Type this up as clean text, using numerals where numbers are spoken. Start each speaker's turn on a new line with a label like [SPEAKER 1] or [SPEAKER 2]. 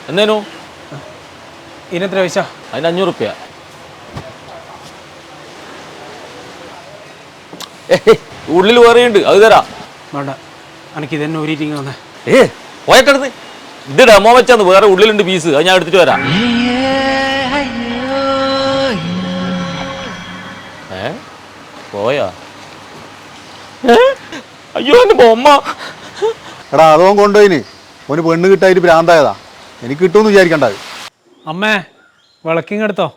[SPEAKER 1] എന്തേനു?
[SPEAKER 2] ഇതിനെത്ര പൈസ?
[SPEAKER 1] അതിന് 500 റുപ്യ. ഉള്ളിൽ വേറെയുണ്ട്, അത് തരാം.
[SPEAKER 2] വേണ്ട, എനിക്ക് ഇതന്നെ ഊരിട്ടിങ്ങ് വന്നേ.
[SPEAKER 1] പോയട്ടെടുത്ത് ഇത് ഡെമോ വെച്ചാന്ന്, വേറെ ഉള്ളിലുണ്ട് പീസ്, അത് ഞാൻ എടുത്തിട്ട് വരാം. പോയാ? അയ്യോ എന്റെ ബൊമ്മ.
[SPEAKER 3] എടാ അതോ കൊണ്ടുപോയിന് ഓന് പെണ്ണ് കിട്ടായിട്ട് ഭ്രാന്തായതാ. എനിക്ക് കിട്ടുമെന്ന് വിചാരിക്കണ്ടായി.
[SPEAKER 2] അമ്മേ, വിളക്കിങ് എടുത്തോ.